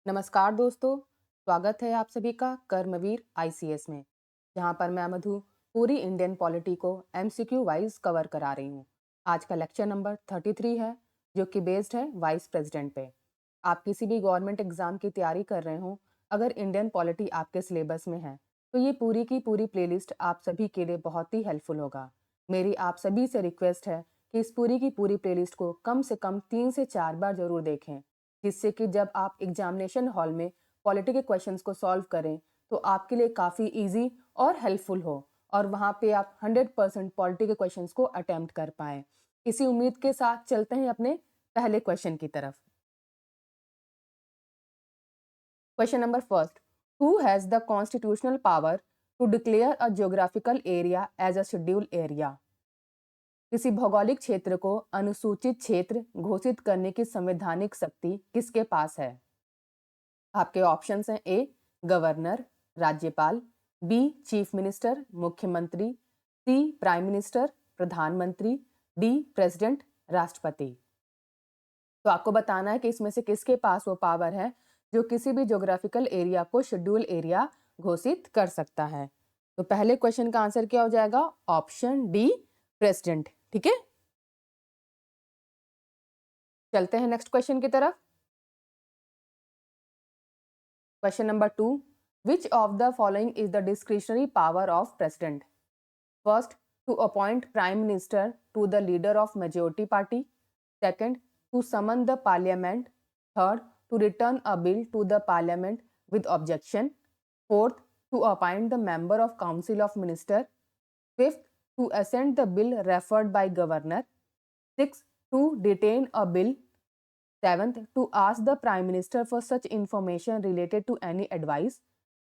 नमस्कार दोस्तों, स्वागत है आप सभी का कर्मवीर आईसीएस में, जहां पर मैं मधु पूरी इंडियन पॉलिटी को एमसीक्यू वाइज कवर करा रही हूं। आज का लेक्चर नंबर 33 है, जो कि बेस्ड है वाइस प्रेसिडेंट पे। आप किसी भी गवर्नमेंट एग्जाम की तैयारी कर रहे हो, अगर इंडियन पॉलिटी आपके सिलेबस में है तो ये पूरी की पूरी प्लेलिस्ट आप सभी के लिए बहुत ही हेल्पफुल होगा। मेरी आप सभी से रिक्वेस्ट है कि इस पूरी की पूरी प्लेलिस्ट को कम से कम 3 से 4 बार जरूर देखें, जिससे कि जब आप एग्जामिनेशन हॉल में पॉलिटी के क्वेश्चंस को सॉल्व करें तो आपके लिए काफ़ी इजी और हेल्पफुल हो, और वहाँ पे आप 100% पॉलिटी के क्वेश्चंस को अटेम्प्ट कर पाएं। इसी उम्मीद के साथ चलते हैं अपने पहले क्वेश्चन की तरफ। Question number first, who has the constitutional power to declare a geographical area as a schedule area? किसी भौगोलिक क्षेत्र को अनुसूचित क्षेत्र घोषित करने की संवैधानिक शक्ति किसके पास है? आपके ऑप्शंस हैं: ए गवर्नर राज्यपाल, बी चीफ मिनिस्टर मुख्यमंत्री, सी प्राइम मिनिस्टर प्रधानमंत्री, डी प्रेसिडेंट राष्ट्रपति। तो आपको बताना है कि इसमें से किसके पास वो पावर है जो किसी भी ज्योग्राफिकल एरिया को शेड्यूल एरिया घोषित कर सकता है। तो पहले क्वेश्चन का आंसर क्या हो जाएगा? Option D president. ठीक है, चलते हैं नेक्स्ट क्वेश्चन की तरफ। Question number 2, which of the following is the discretionary power of president? First, to appoint prime minister to the leader of majority party. Second, to summon the parliament. Third, to return a bill to the parliament with objection. Fourth, to appoint the member of council of minister. Fifth, to assent the bill referred by governor. Sixth, to detain a bill. Seventh, to ask the Prime Minister for such information related to any advice.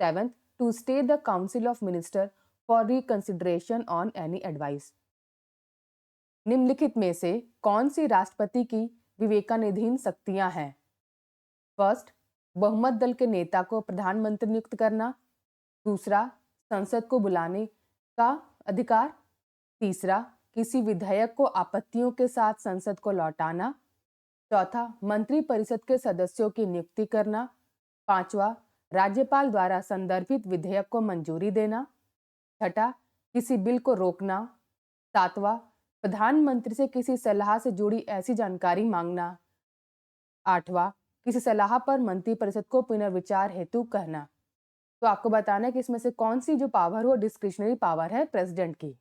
Seventh, to stay the Council of Minister for reconsideration on any advice. निम्नलिखित में से कौन सी राष्ट्रपति की विवेकाधीन शक्तियां हैं? First, बहुमत दल के नेता को प्रधानमंत्री नियुक्त करना। दूसरा, संसद को बुलाने का अधिकार। तीसरा, किसी विधेयक को आपत्तियों के साथ संसद को लौटाना। चौथा, मंत्रिपरिषद के सदस्यों की नियुक्ति करना। पांचवा, राज्यपाल द्वारा संदर्भित विधेयक को मंजूरी देना। छठा, किसी बिल को रोकना। सातवां, प्रधानमंत्री से किसी सलाह से जुड़ी ऐसी जानकारी मांगना। आठवां, किसी सलाह पर मंत्रिपरिषद को पुनर्विचार हेतु कहना। तो आपको बताना है कि इसमें से कौन सी जो पावर हो डिस्क्रिशनरी पावर है प्रेसिडेंट की।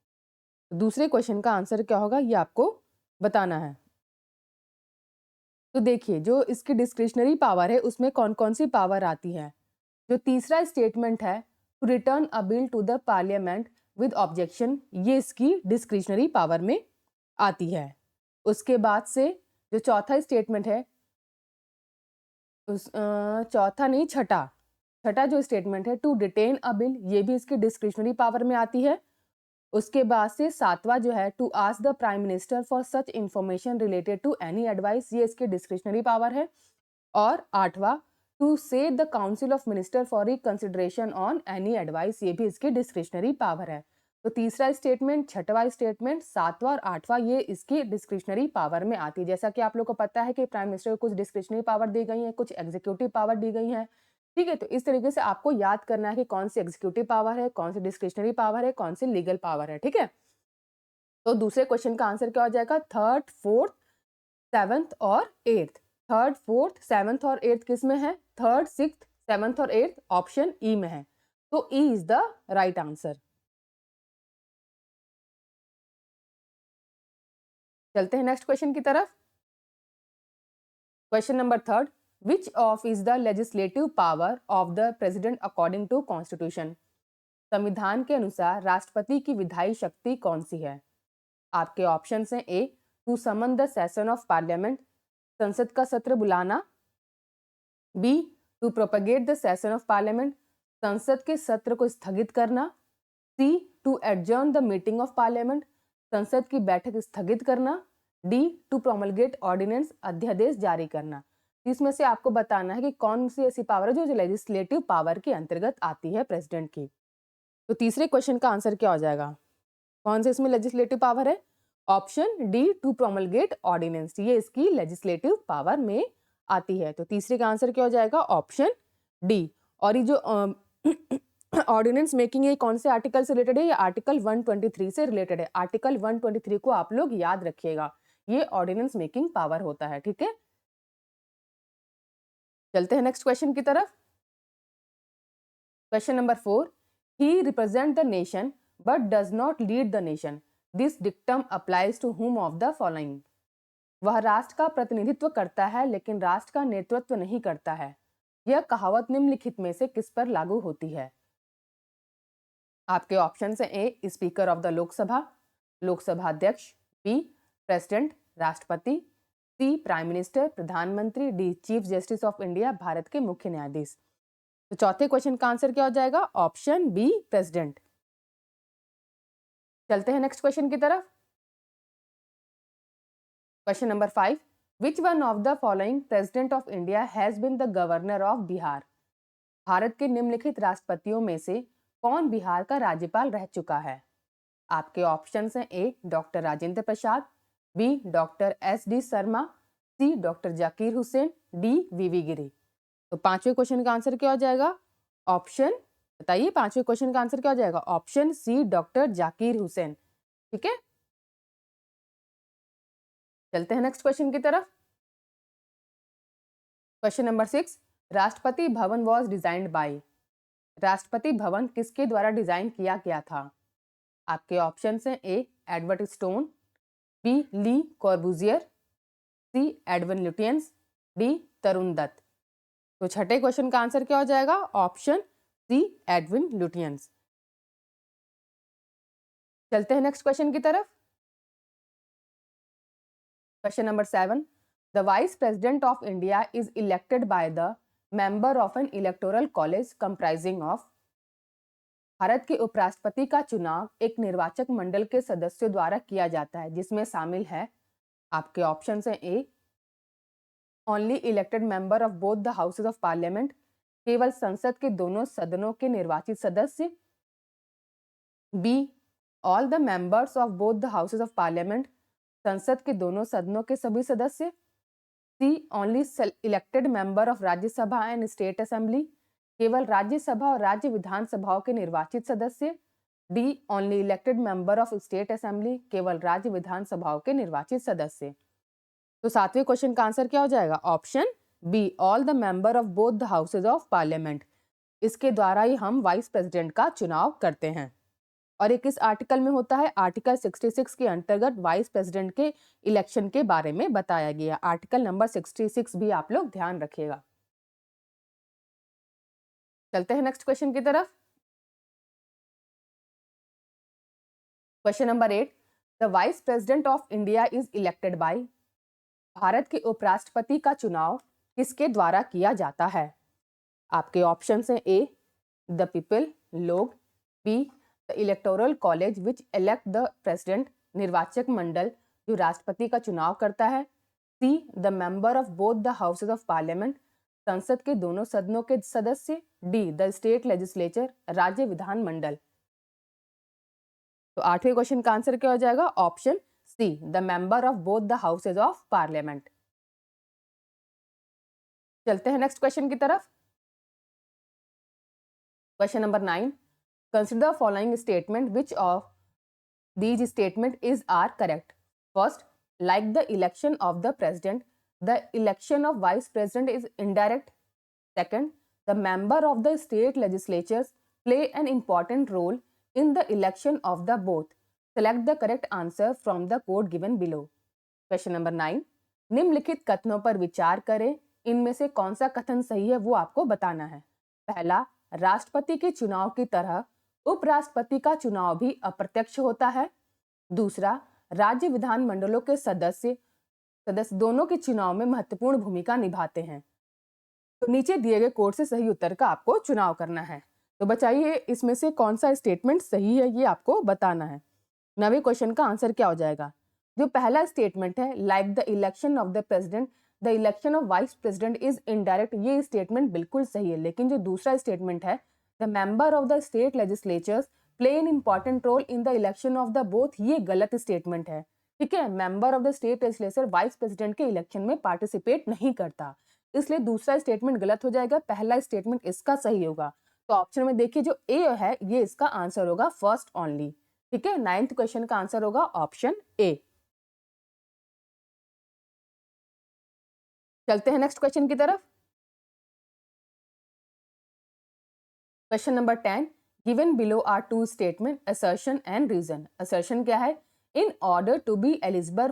दूसरे क्वेश्चन का आंसर क्या होगा ये आपको बताना है। तो देखिए, जो इसकी डिस्क्रिशनरी पावर है उसमें कौन कौन सी पावर आती है। जो तीसरा स्टेटमेंट है, to return a bill to the parliament with objection, ये इसकी डिस्क्रिशनरी पावर में आती है। उसके बाद से जो चौथा स्टेटमेंट है, चौथा नहीं, छठा जो स्टेटमेंट है, टू डिटेन अ बिल, ये भी इसकी डिस्क्रिशनरी पावर में आती है। उसके बाद से सातवां जो है, to ask the prime minister for such information related to any advice, ये इसकी डिस्क्रिशनरी पावर है। और आठवां, to say the council of minister for reconsideration on any advice, ये भी इसकी डिस्क्रिशनरी पावर है। तो तीसरा स्टेटमेंट, छठवां स्टेटमेंट, सातवां और आठवां, ये इसकी डिस्क्रिशनरी पावर में आती है। जैसा कि आप लोग को पता है कि प्राइम मिनिस्टर को कुछ डिस्क्रिशनरी पावर दी गई है, कुछ एग्जीक्यूटिव पावर दी गई है। ठीक है, तो इस तरीके से आपको याद करना है कि कौन सी एग्जीक्यूटिव पावर है, कौन सी डिस्क्रिशनरी पावर है, कौन सी लीगल पावर है। ठीक है, तो दूसरे क्वेश्चन का आंसर क्या हो जाएगा? थर्ड, फोर्थ, सेवंथ और एट्थ। थर्ड, फोर्थ, सेवंथ और एट्थ किस में है? थर्ड, सिक्स्थ, सेवंथ और एट्थ ऑप्शन ई में है। तो E is the right answer. चलते हैं नेक्स्ट क्वेश्चन की तरफ। Question number third, which of is the legislative power of the president according to constitution? संविधान के अनुसार राष्ट्रपति की विधायी शक्ति कौन सी है? आपके ऑप्शन हैं: A to summon the session of parliament, संसद का सत्र बुलाना। B to propagate the session of parliament, संसद के सत्र को स्थगित करना। C to adjourn the meeting of parliament, संसद की बैठक स्थगित करना। डी टू प्रोमलगेट ऑर्डिनेंस, अध्यादेश जारी करना। इसमें से आपको बताना है कि कौन सी ऐसी पावर है जो लेजिस्लेटिव पावर के अंतर्गत आती है प्रेसिडेंट की। तो तीसरे क्वेश्चन का आंसर क्या हो जाएगा? कौन से इसमें लेजिस्लेटिव पावर है? Option D to promulgate ordinance, ये इसकी लेजिस्लेटिव पावर में आती है। तो तीसरे का आंसर क्या हो जाएगा? Option D. और ये जो ऑर्डिनेंस मेकिंग है कौन से आर्टिकल से रिलेटेड है? ये आर्टिकल 123 से रिलेटेड है। आर्टिकल 123 को आप लोग याद रखिएगा, ये ऑर्डिनेंस मेकिंग पावर होता है। ठीक है, चलते हैं नेक्स्ट क्वेश्चन की तरफ। Question number 4, he represent the nation but does not lead the nation, this dictum applies to whom of the following? वह राष्ट्र का प्रतिनिधित्व करता है लेकिन राष्ट्र का नेतृत्व नहीं करता है, यह कहावत निम्नलिखित में से किस पर लागू होती है? आपके ऑप्शन है A speaker of the Lok Sabha, Lok Sabha अध्यक्ष, बी प्रेसिडेंट राष्ट्रपति, सी प्राइम मिनिस्टर प्रधानमंत्री, D chief justice of India Bharat के मुख्य न्यायाधीश। तो चौथे क्वेश्चन का आंसर क्या हो जाएगा? Option B president. चलते हैं नेक्स्ट क्वेश्चन की तरफ। Question number 5, which one of the following president of India has been the governor of Bihar? Bharat के निम्नलिखित राष्ट्रपतियों में से कौन बिहार का राज्यपाल रह चुका है? आपके ऑप्शन हैं A doctor Rajendra Prasad, B doctor S D. Sharma, C doctor Zakir Hussain, D V V. Giri. तो पांचवें क्वेश्चन का आंसर क्या हो जाएगा? ऑप्शन बताइए, पांचवें क्वेश्चन का आंसर क्या हो जाएगा? Option C doctor Zakir Hussain. ठीक है, चलते हैं नेक्स्ट क्वेश्चन की तरफ। Question number 6, Rashtrapati Bhavan was designed bye? Rashtrapati Bhavan किसके द्वारा डिजाइन किया गया था? आपके ऑप्शन हैं A Edward Stone, B Le Corbusier, C Edwin Lutyens, D Tarun Dutt. तो छठे क्वेश्चन का आंसर क्या हो जाएगा? Option C Edwin Lutyens. चलते हैं नेक्स्ट क्वेश्चन की तरफ। Question number 7, the vice president of India is elected by the member of an electoral college comprising of? Bharat के उपराष्ट्रपति का चुनाव एक निर्वाचक मंडल के सदस्यों द्वारा किया जाता है जिसमें शामिल है, आपके ऑप्शन हैं A only elected member of both the houses of parliament, केवल संसद के दोनों सदनों के निर्वाचित सदस्य, B all the members of both the houses of parliament, संसद के दोनों सदनों के सभी सदस्य, C only elected member of Rajya Sabha and state assembly, केवल राज्यसभा और राज्य विधानसभाओं के निर्वाचित सदस्य, D only elected member of state assembly, केवल राज्य विधानसभाओं के निर्वाचित सदस्य। तो सातवें क्वेश्चन का आंसर क्या हो जाएगा? Option B all the member of both the houses of parliament. इसके द्वारा ही हम वाइस प्रेसिडेंट का चुनाव करते हैं। और ये किस आर्टिकल में होता है? आर्टिकल 66 के अंतर्गत वाइस प्रेसिडेंट के इलेक्शन के बारे में बताया गया। आर्टिकल नंबर 66 भी आप लोग ध्यान रखिएगा। चलते हैं नेक्स्ट क्वेश्चन की तरफ। Question number 8, the vice president of India is elected bye? Bharat के उपराष्ट्रपति का चुनाव किसके द्वारा किया जाता है? आपके ऑप्शन हैं ए द पीपल लोग, be the electoral college which elect the president निर्वाचक मंडल जो राष्ट्रपति का चुनाव करता है, see the member of both the houses of parliament संसद के दोनों सदनों के सदस्य, डी द स्टेट लेजिस्लेचर राज्य विधान मंडल। तो आठवें क्वेश्चन का आंसर क्या हो जाएगा? Option see the member of both the houses of parliament. चलते हैं नेक्स्ट क्वेश्चन की तरफ। Question number 9, consider following statement which of these statement is are correct. First, like the election of the president, the election of vice president is indirect. Second, the member of the state legislatures play an important role in the election of the both. Select the correct answer from the code given below. Question number 9, निम्नलिखित कथनों पर विचार करें, इनमें से कौन सा कथन सही है वो आपको बताना है। पहला, राष्ट्रपति के चुनाव की तरह उपराष्ट्रपति का चुनाव भी अप्रत्यक्ष होता है। दूसरा, राज्य विधान मंडलों के सदस्य दोनों के चुनाव में महत्वपूर्ण भूमिका निभाते हैं। तो नीचे दिए गए कोड से सही उत्तर का आपको चुनाव करना है। तो बचाइए इसमें से कौन सा स्टेटमेंट सही है ये आपको बताना है। 9वें क्वेश्चन का आंसर क्या हो जाएगा? जो पहला स्टेटमेंट है like the election of the president the election of vice president is indirect, ये स्टेटमेंट बिल्कुल सही है। लेकिन जो दूसरा स्टेटमेंट है the member of the state legislatures play an important role in the election of the both, ये गलत स्टेटमेंट है। ठीक है, member of the state legislature vice president के इलेक्शन में पार्टिसिपेट नहीं करता। इसलिए दूसरा स्टेटमेंट गलत हो जाएगा, पहला स्टेटमेंट इसका सही होगा। तो ऑप्शन में देखिए जो ए है ये इसका आंसर होगा, फर्स्ट ओनली। ठीक है, 9th क्वेश्चन का आंसर होगा ऑप्शन ए। चलते हैं नेक्स्ट क्वेश्चन की तरफ। Question number 10, given below are two statement, assertion and reason. Assertion क्या है? In order to be eligible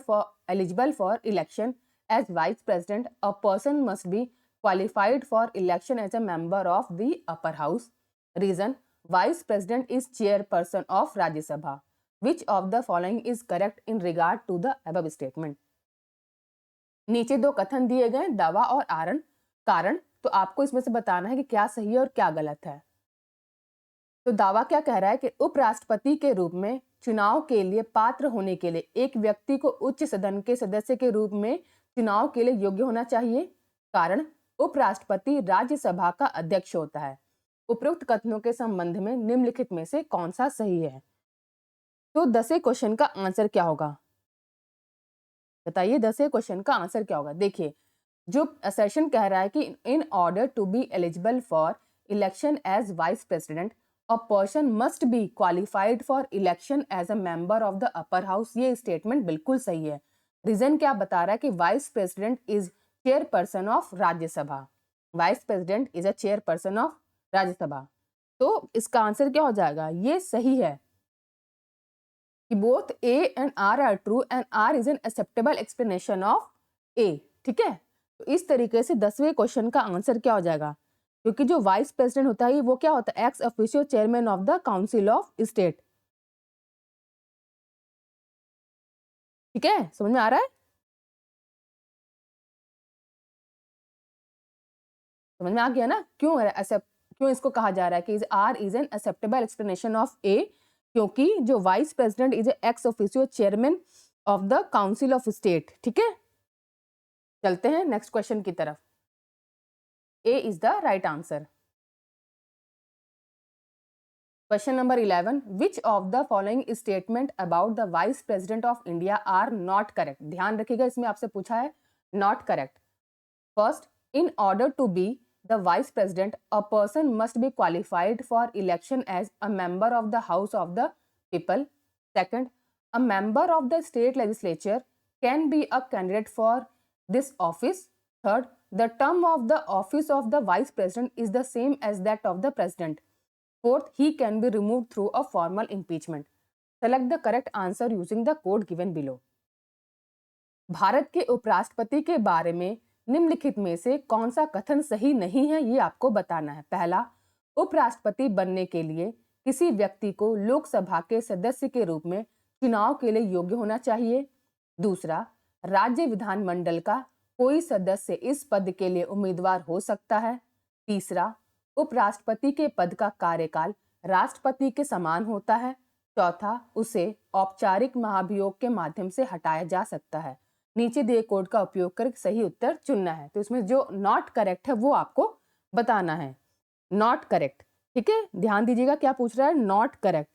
for election as vice president, a person must be qualified for election as a member of the upper house. Reason, vice president is chairperson of Rajya Sabha. Which of the following is correct in regard to the above statement. नीचे दो कथन दिए गए, दावा और कारण, तो आपको इसमें से बताना है कि क्या सही है और क्या गलत है। तो दावा क्या कह रहा है कि उपराष्ट्रपति के रूप में चुनाव के लिए पात्र होने के लिए एक व्यक्ति को उच्च सदन के सदस्य के रूप में चुनाव के लिए योग्य होना चाहिए। कारण, उपराष्ट्रपति राज्यसभा का अध्यक्ष होता है। उपरोक्त कथनों के संबंध में निम्नलिखित में से कौन सा सही है? तो 10वें क्वेश्चन का आंसर क्या होगा? बताइए 10वें क्वेश्चन का आंसर क्या होगा? देखिए, जो असर्शन कह रहा है कि in order to be eligible for election as vice president, a person must be qualified for election as a member of the upper house, ये स्टेटमेंट बिल्कुल सही है। रीजन क्या बता रहा है कि vice president is chairperson of Rajya Sabha. Vice president is a chairperson of Rajya Sabha. तो इसका आंसर क्या हो जाएगा? ये सही है कि both A and R R true and R is an acceptable explanation of A. ठीक है, तो इस तरीके से 10वें क्वेश्चन का आंसर क्या हो जाएगा? क्योंकि जो वाइस प्रेसिडेंट होता है वो क्या होता है? X officio chairman of the council of state. ठीक है, समझ में आ रहा है? समझ में आ गया ना? क्यों इसको कहा जा रहा है कि R is an acceptable explanation of A? क्योंकि जो vice president is ex officio chairman of the council of state. ठीक है, चलते हैं नेक्स्ट क्वेश्चन की तरफ। A is the right answer. Question number 11, which of the following statement about the vice president of India are not correct? ध्यान रखिएगा, इसमें आपसे पूछा है not correct. First, in order to be the vice president, a person must be qualified for election as a member of the house of the people. Second, a member of the state legislature can be a candidate for this office. Third, the term of the office of the vice president is the same as that of the president. Fourth, he can be removed through a formal impeachment. Select the correct answer using the code given below. Bharat के उपराष्ट्रपति के बारे में निम्नलिखित में से कौन सा कथन सही नहीं है, ये आपको बताना है। पहला, उपराष्ट्रपति बनने के लिए किसी व्यक्ति को लोकसभा के सदस्य के रूप में चुनाव के लिए योग्य होना चाहिए। दूसरा, राज्य विधानमंडल का कोई सदस्य इस पद के लिए उम्मीदवार हो सकता है। तीसरा, उपराष्ट्रपति के पद का कार्यकाल राष्ट्रपति के समान होता है। चौथा, उसे औपचारिक महाभियोग के माध्यम से हटाया जा सकता है। नीचे दिए कोड का उपयोग कर सही उत्तर चुनना है। तो इसमें जो नॉट करेक्ट है वो आपको बताना है। नॉट करेक्ट, ठीक है, ध्यान दीजिएगा क्या पूछ रहा है, नॉट करेक्ट।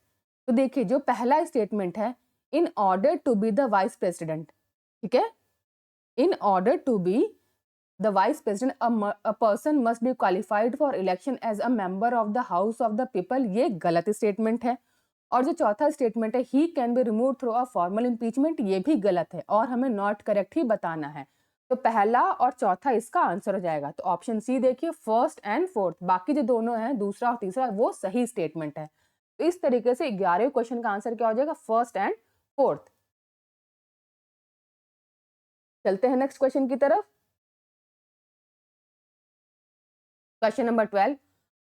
तो देखिए, जो पहला स्टेटमेंट है, in order to be the vice president, ठीक है, in order to be the vice president a person must be qualified for election as a member of the house of the people, ये गलत statement है। और जो चौथा statement है, he can be removed through a formal impeachment, ये भी गलत है और हमें नॉट करेक्ट ही बताना है। तो पहला और चौथा इसका आंसर हो जाएगा। तो ऑप्शन सी देखिए, फर्स्ट एंड फोर्थ, बाकी जो दोनों हैं दूसरा और तीसरा वो सही स्टेटमेंट है। तो इस तरीके से 11वें क्वेश्चन का आंसर क्या हो जाएगा, फर्स्ट एंड फोर्थ। चलते हैं नेक्स्ट क्वेश्चन की तरफ। Question number 12,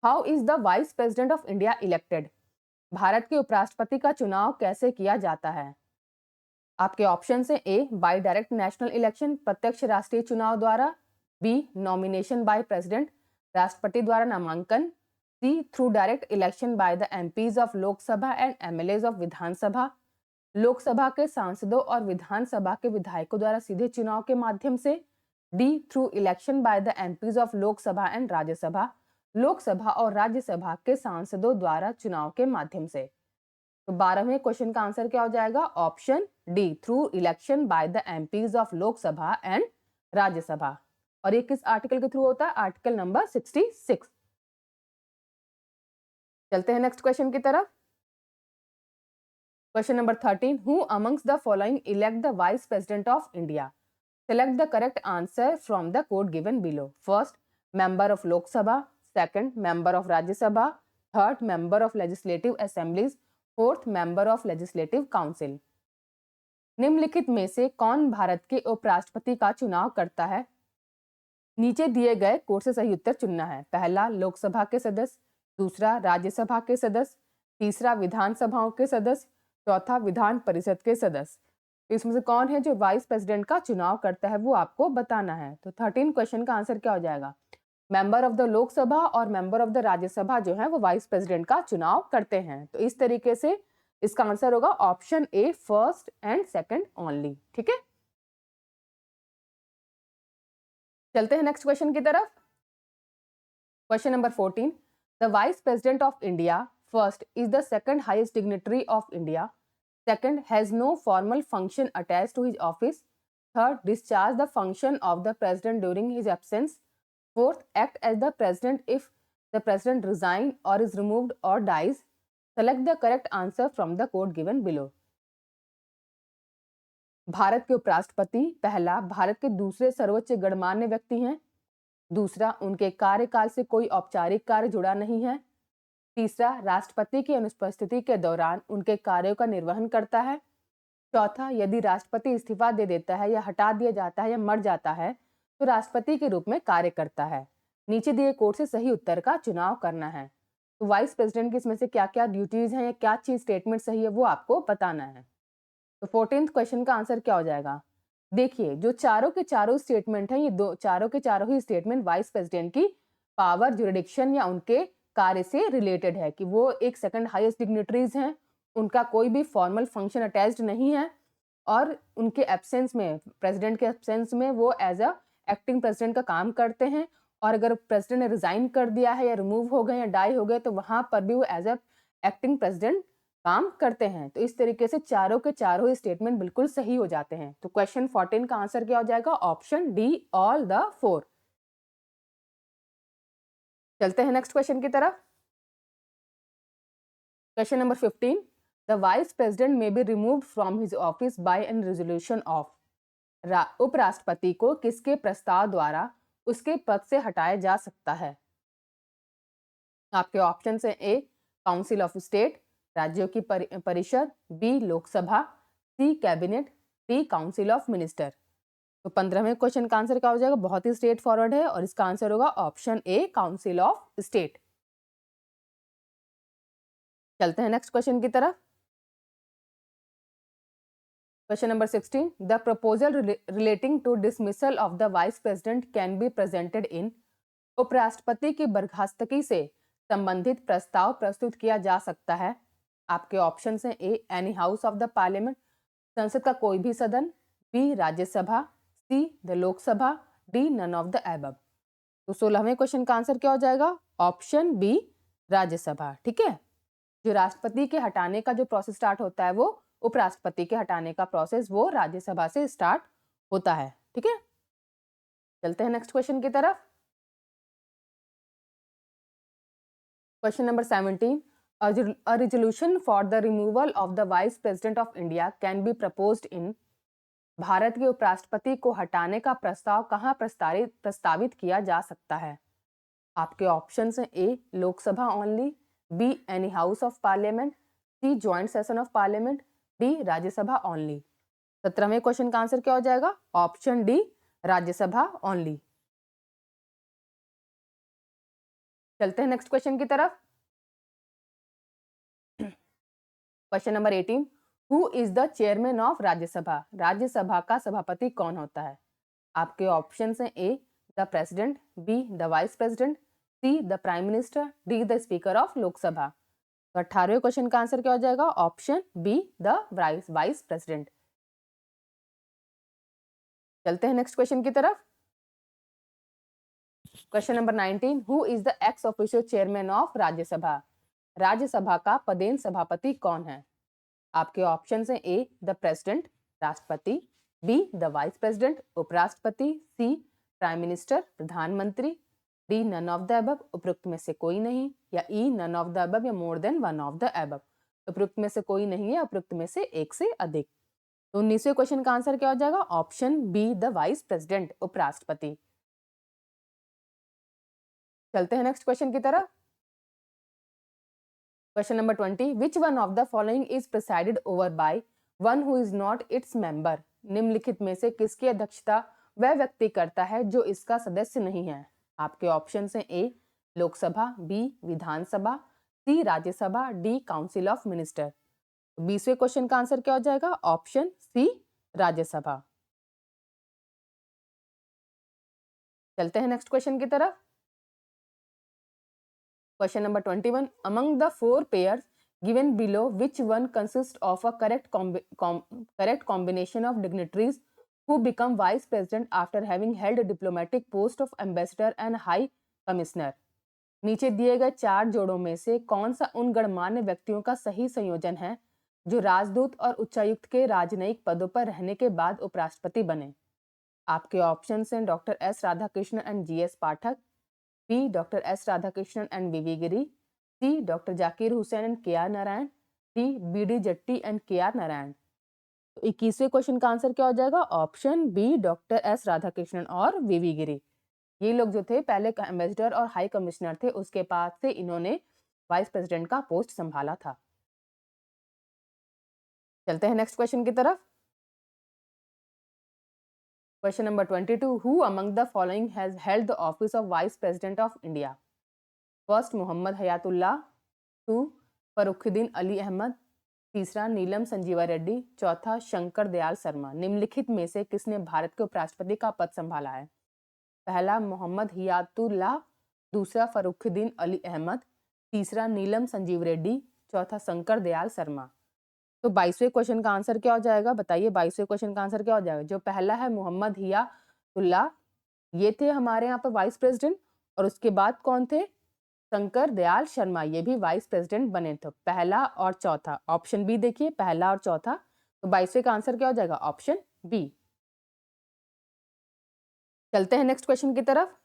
how is the vice president of India elected? Bharat के उपराष्ट्रपति का चुनाव कैसे किया जाता है? आपके ऑप्शन है, ए बाय डायरेक्ट नेशनल इलेक्शन, प्रत्यक्ष राष्ट्रीय चुनाव द्वारा। बी नॉमिनेशन बाय प्रेसिडेंट, राष्ट्रपति द्वारा नामांकन। C through direct election by the MPs of Lok Sabha and MLAs of Vidhan Sabha, Lok Sabha के सांसदों और विधानसभा के विधायकों द्वारा सीधे चुनाव के माध्यम से। D through election by the MPs of Lok Sabha and Rajya Sabha, Lok Sabha और राज्यसभा के सांसदों द्वारा चुनाव के माध्यम से। तो 12वें क्वेश्चन का आंसर क्या हो जाएगा, option D through election by the MPs of Lok Sabha and Rajya Sabha. और ये किस आर्टिकल के थ्रू होता है? Article number 66। चलते हैं नेक्स्ट क्वेश्चन की तरफ। Question number 13, who amongst the following elect the vice president of India? Select the correct answer from the code given below. First, member of Lok Sabha. Second, member of Rajya Sabha. Third, member of Legislative Assemblies. Fourth, member of Legislative Council. निम्नलिखित में से कौन भारत के उपराष्ट्रपति का चुनाव करता है? नीचे दिए गए कोड से सही उत्तर चुनना है। पहला, लोकसभा के सदस्य। दूसरा, राज्यसभा के सदस्य। तीसरा, विधानसभाओं के सदस्य। चौथा, विधान परिषद के सदस्य। इसमें से कौन है जो वाइस प्रेसिडेंट का चुनाव करता है, वो आपको बताना है। तो 13 क्वेश्चन का आंसर क्या हो जाएगा? मेंबर ऑफ द लोकसभा और मेंबर ऑफ द राज्यसभा जो है वो वाइस प्रेसिडेंट का चुनाव करते हैं। तो इस तरीके से इसका आंसर होगा option A, first and second only. ठीक है, चलते हैं नेक्स्ट क्वेश्चन की तरफ। Question number 14, the vice president of India first is the second highest dignitary of India. Second, has no formal function attached to his office. Third, discharge the function of the president during his absence. Fourth, act as the president if the president resigns or is removed or dies. Select the correct answer from the code given below. Bharat के उपराष्ट्रपति पहला भारत के दूसरे सर्वोच्च गणमान्य व्यक्ति हैं। दूसरा, उनके कार्यकाल से कोई औपचारिक कार्य जुड़ा नहीं है। तीसरा, राष्ट्रपति की अनुपस्थिति के दौरान उनके कार्यों का निर्वहन करता है। चौथा, यदि राष्ट्रपति इस्तीफा दे देता है या हटा दिया जाता है या मर जाता है तो राष्ट्रपति के रूप में कार्य करता है। नीचे दिए कोड से सही उत्तर का चुनाव करना है। तो वाइस प्रेसिडेंट की इसमें से क्या क्या ड्यूटीज हैं या क्या चीज स्टेटमेंट सही है वो आपको बताना है। तो 14th क्वेश्चन का आंसर क्या हो जाएगा? देखिए, जो चारों के चारों स्टेटमेंट हैं, ये दो चारों के चारों ही स्टेटमेंट वाइस प्रेसिडेंट की पावर, जुरिडिक्शन या उनके कार्य से रिलेटेड है कि वो एक सेकंड हाईएस्ट डिग्निटरीज हैं, उनका कोई भी फॉर्मल फंक्शन अटैच्ड नहीं है और उनके एब्सेंस में, प्रेसिडेंट के एब्सेंस में वो एज अ एक्टिंग प्रेसिडेंट का काम करते हैं। और अगर प्रेसिडेंट ने रिजाइन कर दिया है या रिमूव हो गए या डाई हो गए तो वहां पर भी वो एज अ एक्टिंग प्रेसिडेंट काम करते हैं। तो इस तरीके से चारों के चारों स्टेटमेंट बिल्कुल सही हो जाते हैं। तो क्वेश्चन 14 का आंसर क्या हो जाएगा? Option D, all the 4। चलते हैं नेक्स्ट क्वेश्चन की तरफ। Question number 15, the vice president may be removed from his office by an resolution of. उपराष्ट्रपति को किसके प्रस्ताव द्वारा उसके पद से हटाया जा सकता है? आपके ऑप्शन है ए, काउंसिल ऑफ स्टेट, राज्यों की परिषद, B, Lok Sabha, C, cabinet, D, council of minister. तो 15वें क्वेश्चन का आंसर क्या हो जाएगा? बहुत ही स्ट्रेट फॉरवर्ड है और इसका आंसर होगा option A, council of state. चलते हैं नेक्स्ट क्वेश्चन की तरफ। Question number 16, the proposal relating to dismissal of the vice president can be presented in. उपराष्ट्रपति की बर्खास्तगी से संबंधित प्रस्ताव प्रस्तुत किया जा सकता है। आपके ऑप्शन हैं A, any house of the parliament, संसद का कोई भी सदन, B, Rajya Sabha, C, the Lok Sabha, D, none of the above. तो 16वें क्वेश्चन का आंसर क्या हो जाएगा? Option B, Rajya Sabha. ठीक है, जो राष्ट्रपति के हटाने का जो प्रोसेस स्टार्ट होता है वो उपराष्ट्रपति के हटाने का प्रोसेस वो राज्यसभा से स्टार्ट होता है। ठीक है, चलते हैं नेक्स्ट क्वेश्चन की तरफ। Question number 17, a resolution for the removal of the vice president of India can be proposed in। Bharat के उपराष्ट्रपति को हटाने का प्रस्ताव कहाँ प्रस्तावित किया जा सकता है? आपके ऑप्शंस हैं A, Lok Sabha only, B, any house of parliament, C, joint session of parliament, D, Rajya Sabha only. 17वें क्वेश्चन का आंसर क्या हो जाएगा? Option D, Rajya Sabha only. चलते हैं नेक्स्ट क्वेश्चन की तरफ। Question number 18, who is the chairman of Rajya Sabha? Rajya Sabha का सभापति कौन होता है? आपके ऑप्शन हैं A, the president, B, the vice president, C, the prime minister, D, the speaker of Lok Sabha. तो 18वें क्वेश्चन का आंसर क्या हो जाएगा? Option B, the vice president. चलते हैं नेक्स्ट क्वेश्चन की तरफ। Question number 19, who is the ex officio chairman of Rajya Sabha? Rajya Sabha का पदेन सभापति कौन है? आपके ऑप्शन हैं ए, द प्रेसिडेंट, राष्ट्रपति, बी, द वाइस प्रेसिडेंट, उपराष्ट्रपति, सी, प्राइम मिनिस्टर प्रधानमंत्री, D none of the above उपरोक्त में से कोई नहीं, या E none of the above या more than one of the above उपरोक्त में से कोई नहीं है, उपरोक्त में से एक से अधिक। तो 19वें क्वेश्चन का आंसर क्या हो जाएगा? Option B the vice president, उपराष्ट्रपति। चलते हैं नेक्स्ट क्वेश्चन की तरफ। Question number 20, which one of the following is presided over by one who is not its member? निम्नलिखित में से किसकी अध्यक्षता वह व्यक्ति करता है जो इसका सदस्य नहीं है? आपके ऑप्शन हैं A Lok Sabha, B Vidhan Sabha, C Rajya Sabha, D council of minister. 20वें क्वेश्चन का आंसर क्या हो जाएगा? Option C Rajya Sabha. चलते हैं नेक्स्ट क्वेश्चन की तरफ। Question number 21, among the four pairs given below which one consists of a correct combination of dignitaries who become vice president after having held a diplomatic post of ambassador and high commissioner? नीचे दिए गए चार जोड़ों में से कौन सा उन गणमान्य व्यक्तियों का सही संयोजन है जो राजदूत और उच्चायुक्त के राजनयिक पदों पर रहने के बाद उपराष्ट्रपति बने? आपके ऑप्शन हैं doctor S Radhakrishnan and G S. Pathak, B doctor S Radhakrishnan and V V. Giri, C doctor Zakir Hussain and K R. Narayan, D B D. Jatti and K R. Narayan. तो 21वें क्वेश्चन का आंसर क्या हो जाएगा? Option B doctor S Radhakrishnan और वी.वी. गिरी। ये लोग जो थे पहले एम्बेसडर और हाई कमिश्नर थे, उसके बाद से इन्होंने वाइस प्रेसिडेंट का पोस्ट संभाला था। चलते हैं नेक्स्ट क्वेश्चन की तरफ। Question number 22, who among the following has held the office of vice president of India? First Mohammad Hayatullah, two Fakhruddin Ali Ahmed, तीसरा नीलम संजीवा रेड्डी, चौथा शंकर दयाल शर्मा। निम्नलिखित में से किसने भारत के उपराष्ट्रपति का पद संभाला है? पहला मोहम्मद हयातुल्लाह, दूसरा फरुखुद्दीन अली अहमद, तीसरा नीलम संजीव रेड्डी, चौथा शंकर दयाल शर्मा। तो 22वें क्वेश्चन का आंसर क्या हो जाएगा? बताइए 22वें क्वेश्चन का आंसर क्या हो जाएगा? जो पहला है मोहम्मद हयातुल्लाह, ये थे हमारे यहाँ पर वाइस प्रेसिडेंट, और उसके बाद कौन थे? शंकर दयाल शर्मा, ये भी वाइस प्रेसिडेंट बने थे। पहला और चौथा, ऑप्शन बी देखिए, पहला और चौथा। तो 22वें का आंसर क्या हो जाएगा? Option B. चलते हैं नेक्स्ट क्वेश्चन की तरफ।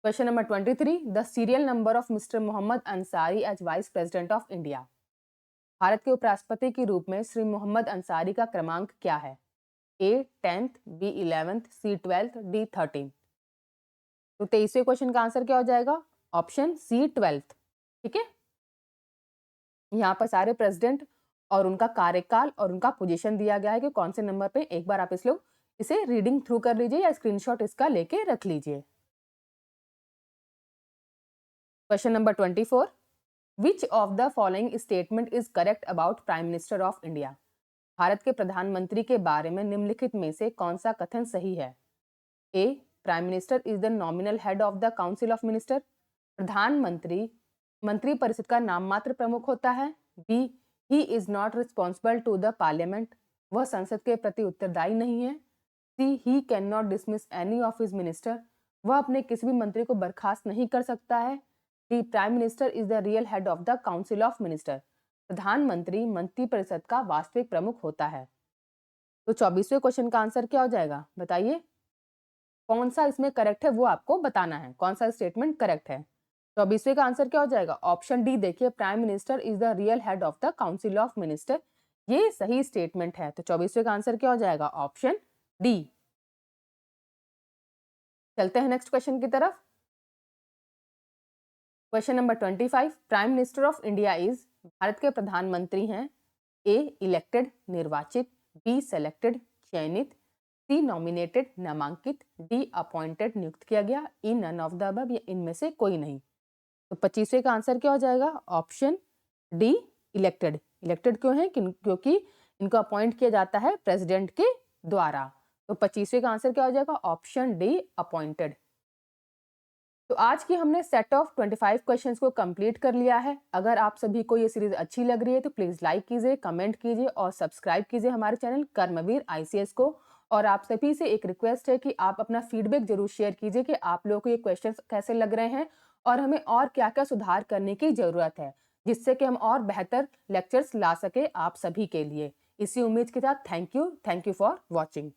Question number 23, the serial number of mister Mohammad Ansari as vice president of India? Bharat के उपराष्ट्रपति के रूप में श्री मोहम्मद अंसारी का क्रमांक क्या है? A 10th, B 11th, C 12th, D 13th। तो 23वें क्वेश्चन का आंसर क्या हो जाएगा? Option C 12th। ठीक है, यहाँ पर सारे प्रेसिडेंट और उनका कार्यकाल और उनका पोजीशन दिया गया है कि कौन से नंबर पे। एक बार आप इस लोग इसे रीडिंग थ्रू कर लीजिए या स्क्रीनशॉट इसका लेके रख लीजिए। Question number 24, which of the following statement is correct about prime minister of India? Bharat के प्रधानमंत्री के बारे में निम्नलिखित में से कौन सा कथन सही है? A prime minister is the nominal head of the council of minister, प्रधानमंत्री मंत्री परिषद का नाम मात्र प्रमुख होता है। B he is not responsible to the parliament, वह संसद के प्रति उत्तरदायी नहीं है। C he can not dismiss any of his minister, वह अपने किसी भी मंत्री को बर्खास्त नहीं कर सकता है। D prime minister is the real head of the council of minister, प्रधानमंत्री मंत्री परिषद का वास्तविक प्रमुख होता है। तो 24वें क्वेश्चन का आंसर क्या हो जाएगा? बताइए कौन सा इसमें करेक्ट है, वो आपको बताना है, कौन सा स्टेटमेंट करेक्ट है। 24वें का आंसर क्या हो जाएगा? ऑप्शन डी देखिए, prime minister is the real head of the council of minister, ये सही स्टेटमेंट है। तो 24वें का आंसर क्या हो जाएगा? Option D. चलते हैं नेक्स्ट क्वेश्चन की तरफ। Question number 25, prime minister of India is, Bharat के प्रधानमंत्री हैं ए इलेक्टेड निर्वाचित, बी सेलेक्टेड चयनित, सी नॉमिनेटेड नामांकित, डी अपॉइंटेड नियुक्त किया गया, E none of the above या इनमें से कोई नहीं। तो 25वें का आंसर क्या हो जाएगा? Option D elected. इलेक्टेड क्यों है? क्योंकि इनको अपॉइंट किया जाता है प्रेसिडेंट के द्वारा। तो 25वें का आंसर क्या हो जाएगा? Option D appointed. तो आज की हमने सेट ऑफ 25 क्वेश्चंस को कंप्लीट कर लिया है। अगर आप सभी को ये सीरीज अच्छी लग रही है तो प्लीज लाइक कीजिए, कमेंट कीजिए और सब्सक्राइब कीजिए हमारे चैनल कर्मवीर ICS को। और आप सभी से एक रिक्वेस्ट है कि आप अपना फीडबैक जरूर शेयर कीजिए कि आप लोगों को ये क्वेश्चंस कैसे लग रहे हैं और हमें और क्या क्या सुधार करने की जरूरत है, जिससे कि हम और बेहतर लेक्चर्स ला सके आप सभी के लिए। इसी उम्मीद के साथ थैंक यू फॉर वॉचिंग।